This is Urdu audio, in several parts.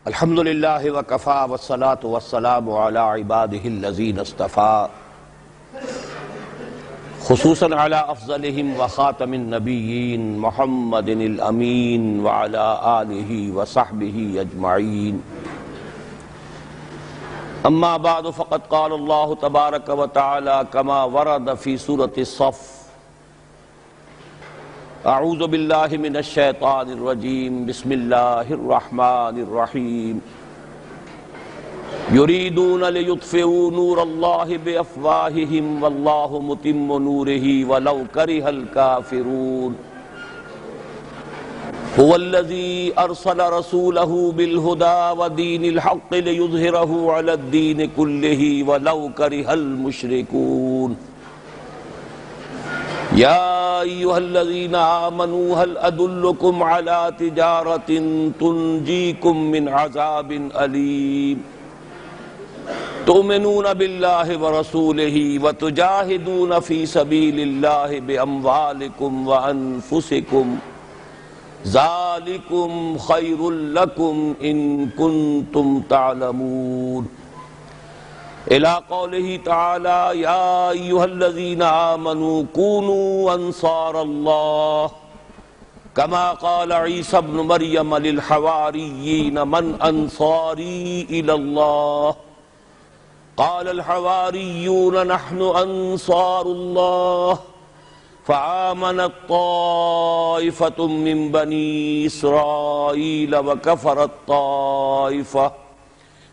الحمدللہ وکفا والصلاة والسلام علی عباده الذین اصطفى خصوصا علی افضلہم وخاتم النبیین محمد الامین وعلی آلہ وصحبہ اجمعین اما بعد فقد قال اللہ تبارک وتعالی کما ورد فی سورة الصف اعوذ باللہ من الشیطان الرجیم بسم اللہ الرحمن الرحیم یریدون لیطفئوا نور اللہ بافواہہم واللہ متم نورہ ولو کرہ الکافرون هو الذی ارسل رسولہ بالہدی ودین الحق لیظہرہ علی الدین کلہ ولو کرہ المشرکون یا ایہا الذین آمنوا هل ادلکم علی تجارت تنجیکم من عذاب علیم تؤمنون باللہ ورسولہ وتجاہدون فی سبیل اللہ باموالکم وانفسکم ذالکم خیر لکم ان کنتم تعلمون الى قوله تعالی یا ایہا الذین آمنوا کونوا انصار اللہ کما قال عیسی ابن مریم للحواریین من انصاری الى اللہ قال الحواریون نحن انصار اللہ فآمنت طائفة من بنی اسرائیل وکفرت طائفة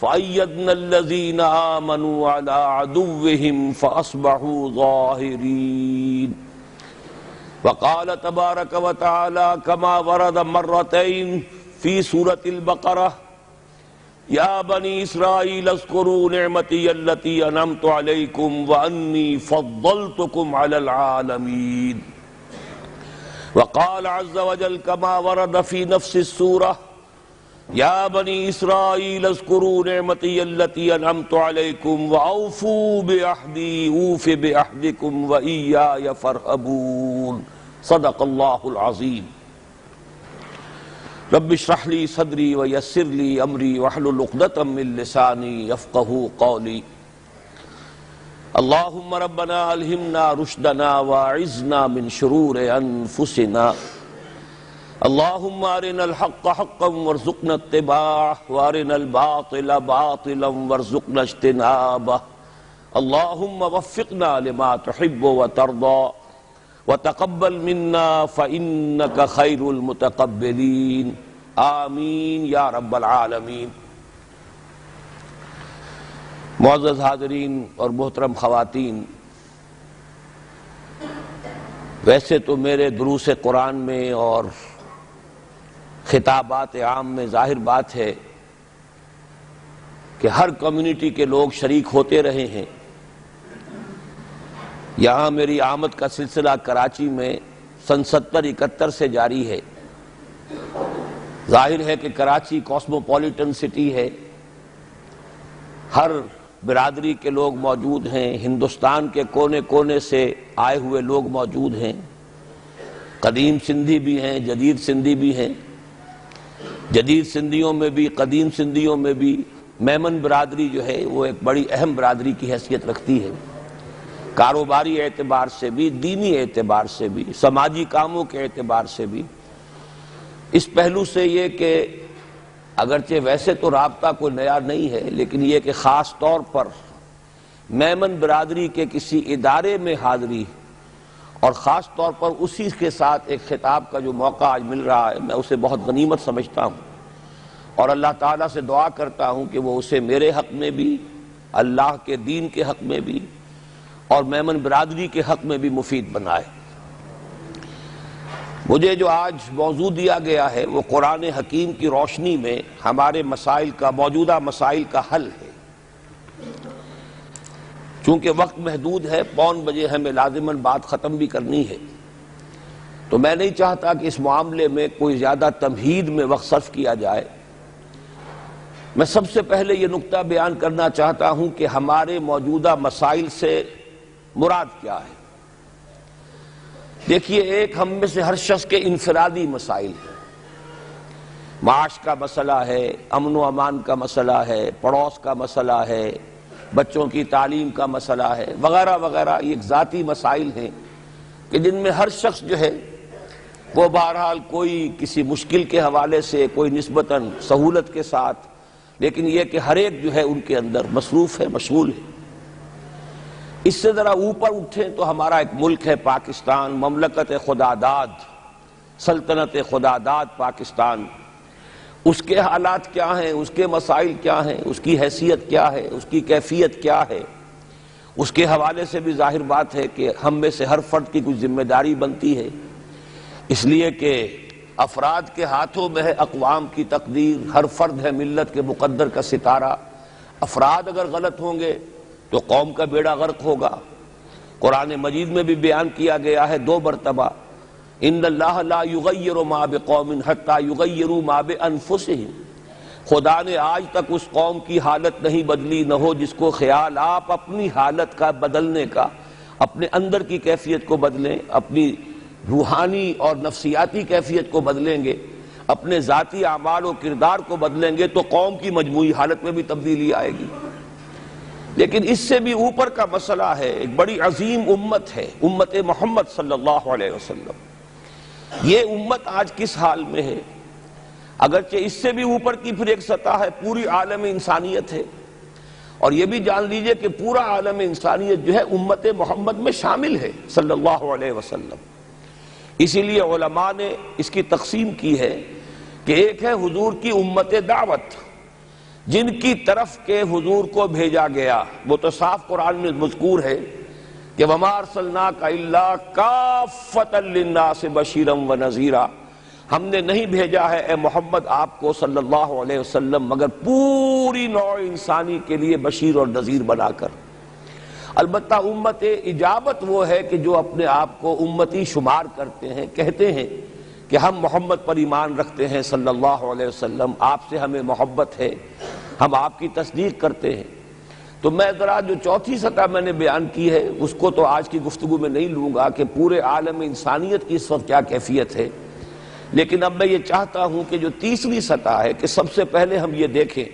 فأيدنا الذين آمنوا على عدوهم فأصبحوا ظاهرين وقال تبارك وتعالى كما ورد مرتين في سورة البقرة يا بني إسرائيل اذكروا نعمتي التي أنعمت عليكم وأني فضلتكم على العالمين وقال عز وجل كما ورد في نفس السورة یا بنی اسرائیل اذکروا نعمتی التی انعمت علیکم واوفوا بعہدی اوف بعہدکم وایای فارہبون صدق اللہ العظیم رب اشرح لی صدری ویسر لی امری واحلل عقدۃ من لسانی یفقہوا قولی اللہم ربنا الہمنا رشدنا واعذنا من شرور انفسنا اللہم ارنا الحق حقا وارزقنا اتباعه وارنا الباطل باطلا وارزقنا اجتنابه اللہم وفقنا لما تحب وترضى وتقبل منا فإنك خیر المتقبلین آمین یا رب العالمین۔ معزز حاضرین اور محترم خواتین، ویسے تو میرے دروس قرآن میں اور خطابات عام میں ظاہر بات ہے کہ ہر کمیونٹی کے لوگ شریک ہوتے رہے ہیں۔ یہاں میری آمد کا سلسلہ کراچی میں سن 70-71 سے جاری ہے۔ ظاہر ہے کہ کراچی کاسموپولیٹن سٹی ہے، ہر برادری کے لوگ موجود ہیں، ہندوستان کے کونے کونے سے آئے ہوئے لوگ موجود ہیں، قدیم سندھی بھی ہیں، جدید سندھی بھی ہیں۔ جدید سندھیوں میں بھی قدیم سندھیوں میں بھی میمن برادری جو ہے وہ ایک بڑی اہم برادری کی حیثیت رکھتی ہے، کاروباری اعتبار سے بھی، دینی اعتبار سے بھی، سماجی کاموں کے اعتبار سے بھی۔ اس پہلو سے یہ کہ اگرچہ ویسے تو رابطہ کوئی نیا نہیں ہے، لیکن یہ کہ خاص طور پر میمن برادری کے کسی ادارے میں حاضری اور خاص طور پر اسی کے ساتھ ایک خطاب کا جو موقع آج مل رہا ہے، میں اسے بہت غنیمت سمجھتا ہوں اور اللہ تعالیٰ سے دعا کرتا ہوں کہ وہ اسے میرے حق میں بھی، اللہ کے دین کے حق میں بھی اور میمن برادری کے حق میں بھی مفید بنائے۔ مجھے جو آج موضوع دیا گیا ہے وہ قرآن حکیم کی روشنی میں ہمارے مسائل کا، موجودہ مسائل کا حل ہے۔ چونکہ وقت محدود ہے، 5 بجے ہمیں لازماً بات ختم بھی کرنی ہے، تو میں نہیں چاہتا کہ اس معاملے میں کوئی زیادہ تمہید میں وقت صرف کیا جائے۔ میں سب سے پہلے یہ نقطہ بیان کرنا چاہتا ہوں کہ ہمارے موجودہ مسائل سے مراد کیا ہے۔ دیکھیے، ایک ہم میں سے ہر شخص کے انفرادی مسائل ہیں، معاش کا مسئلہ ہے، امن و امان کا مسئلہ ہے، پڑوس کا مسئلہ ہے، بچوں کی تعلیم کا مسئلہ ہے، وغیرہ وغیرہ. یہ ایک ذاتی مسائل ہیں کہ جن میں ہر شخص جو ہے وہ بہرحال کوئی کسی مشکل کے حوالے سے، کوئی نسبتاً سہولت کے ساتھ، لیکن یہ کہ ہر ایک جو ہے ان کے اندر مصروف ہے، مشغول ہے. اس سے ذرا اوپر اٹھیں تو ہمارا ایک ملک ہے پاکستان، مملکت خداداد، سلطنت خداداد پاکستان. اس کے حالات کیا ہیں، اس کے مسائل کیا ہیں، اس کی حیثیت کیا ہے، اس کی کیفیت کیا ہے، اس کے حوالے سے بھی ظاہر بات ہے کہ ہم میں سے ہر فرد کی کچھ ذمہ داری بنتی ہے، اس لیے کہ افراد کے ہاتھوں میں ہے اقوام کی تقدیر. ہر فرد ہے ملت کے مقدر کا ستارہ. افراد اگر غلط ہوں گے تو قوم کا بیڑا غرق ہوگا. قرآن مجید میں بھی بیان کیا گیا ہے 2 مرتبہ، ان اللہ لا یغیر ما بقوم حتی یغیروا ما بانفسہم. خدا نے آج تک اس قوم کی حالت نہیں بدلی، نہ ہو جس کو خیال آپ اپنی حالت کا بدلنے کا، اپنے اندر کی کیفیت کو بدلیں، اپنی روحانی اور نفسیاتی کیفیت کو بدلیں گے، اپنے ذاتی اعمال و کردار کو بدلیں گے تو قوم کی مجموعی حالت میں بھی تبدیلی آئے گی. لیکن اس سے بھی اوپر کا مسئلہ ہے، ایک بڑی عظیم امت ہے، امت محمد صلی اللہ علیہ وسلم. یہ امت آج کس حال میں ہے؟ اگرچہ اس سے بھی اوپر کی پھر ایک سطح ہے، پوری عالم انسانیت ہے. اور یہ بھی جان لیجئے کہ پورا عالم انسانیت جو ہے امت محمد میں شامل ہے صلی اللہ علیہ وسلم. اسی لیے علماء نے اس کی تقسیم کی ہے کہ ایک ہے حضور کی امت دعوت، جن کی طرف کے حضور کو بھیجا گیا. وہ تو صاف قرآن میں مذکور ہے کہ وَمَا أَرْسَلْنَاكَ إِلَّا كَافَّةً لِلنَّاسِ بَشِيرًا وَنَذِيرًا. ہم نے نہیں بھیجا ہے اے محمد آپ کو صلی اللہ علیہ وسلم مگر پوری نوع انسانی کے لیے بشیر اور نذیر بنا کر. البتہ امت اجابت وہ ہے کہ جو اپنے آپ کو امتی شمار کرتے ہیں، کہتے ہیں کہ ہم محمد پر ایمان رکھتے ہیں صلی اللہ علیہ وسلم، آپ سے ہمیں محبت ہے، ہم آپ کی تصدیق کرتے ہیں. تو میں ذرا جو چوتھی سطح میں نے بیان کی ہے اس کو تو آج کی گفتگو میں نہیں لوں گا کہ پورے عالم انسانیت کی اس وقت کیا کیفیت ہے، لیکن اب میں یہ چاہتا ہوں کہ جو تیسری سطح ہے کہ سب سے پہلے ہم یہ دیکھیں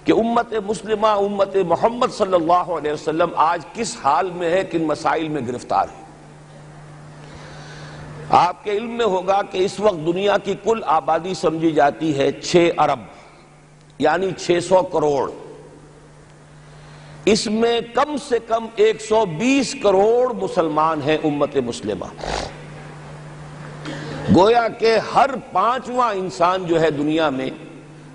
کہ امت مسلمہ، امت محمد صلی اللہ علیہ وسلم آج کس حال میں ہے، کن مسائل میں گرفتار ہے. آپ کے علم میں ہوگا کہ اس وقت دنیا کی کل آبادی سمجھی جاتی ہے 6 ارب یعنی 600 کروڑ. اس میں کم سے کم 120 کروڑ مسلمان ہیں امت مسلمہ. گویا کہ ہر 5واں انسان جو ہے دنیا میں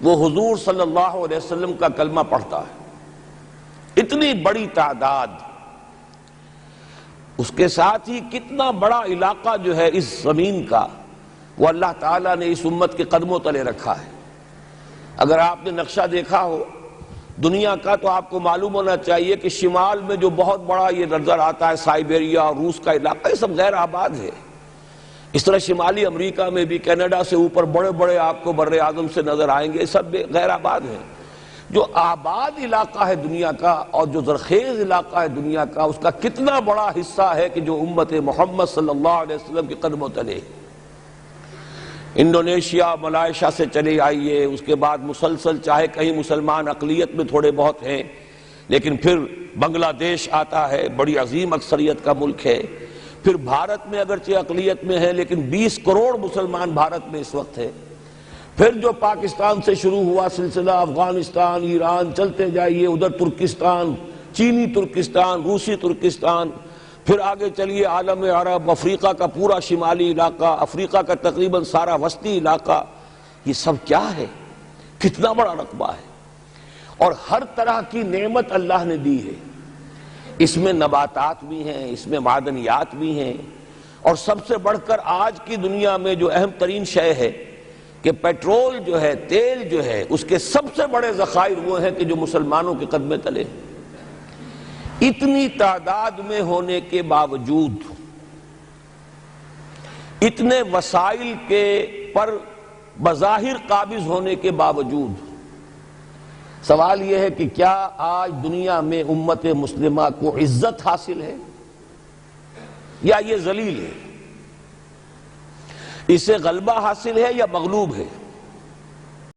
وہ حضور صلی اللہ علیہ وسلم کا کلمہ پڑھتا ہے. اتنی بڑی تعداد. اس کے ساتھ ہی کتنا بڑا علاقہ جو ہے اس زمین کا وہ اللہ تعالیٰ نے اس امت کے قدموں تلے رکھا ہے. اگر آپ نے نقشہ دیکھا ہو دنیا کا تو آپ کو معلوم ہونا چاہیے کہ شمال میں جو بہت بڑا یہ نظر آتا ہے سائبیریا اور روس کا علاقہ، یہ سب غیر آباد ہے. اس طرح شمالی امریکہ میں بھی کینیڈا سے اوپر بڑے بڑے آپ کو بر اعظم سے نظر آئیں گے، سب غیر آباد ہیں. جو آباد علاقہ ہے دنیا کا اور جو زرخیز علاقہ ہے دنیا کا، اس کا کتنا بڑا حصہ ہے کہ جو امت محمد صلی اللہ علیہ وسلم کے قدموں تلے. انڈونیشیا، ملائیشیا سے چلے آئیے، اس کے بعد مسلسل چاہے کہیں مسلمان اقلیت میں تھوڑے بہت ہیں، لیکن پھر بنگلہ دیش آتا ہے، بڑی عظیم اکثریت کا ملک ہے. پھر بھارت میں اگرچہ اقلیت میں ہے لیکن 20 کروڑ مسلمان بھارت میں اس وقت ہے. پھر جو پاکستان سے شروع ہوا سلسلہ، افغانستان، ایران، چلتے جائیے ادھر ترکستان، چینی ترکستان، روسی ترکستان، پھر آگے چلیے عالم عرب، افریقہ کا پورا شمالی علاقہ، افریقہ کا تقریباً سارا وسطی علاقہ. یہ سب کیا ہے؟ کتنا بڑا رقبہ ہے. اور ہر طرح کی نعمت اللہ نے دی ہے. اس میں نباتات بھی ہیں، اس میں معدنیات بھی ہیں، اور سب سے بڑھ کر آج کی دنیا میں جو اہم ترین شے ہے کہ پیٹرول جو ہے، تیل جو ہے، اس کے سب سے بڑے ذخائر وہ ہیں کہ جو مسلمانوں کے قدمے تلے. اتنی تعداد میں ہونے کے باوجود، اتنے وسائل کے پر بظاہر قابض ہونے کے باوجود، سوال یہ ہے کہ کیا آج دنیا میں امت مسلمہ کو عزت حاصل ہے یا یہ ذلیل ہے؟ اسے غلبہ حاصل ہے یا مغلوب ہے؟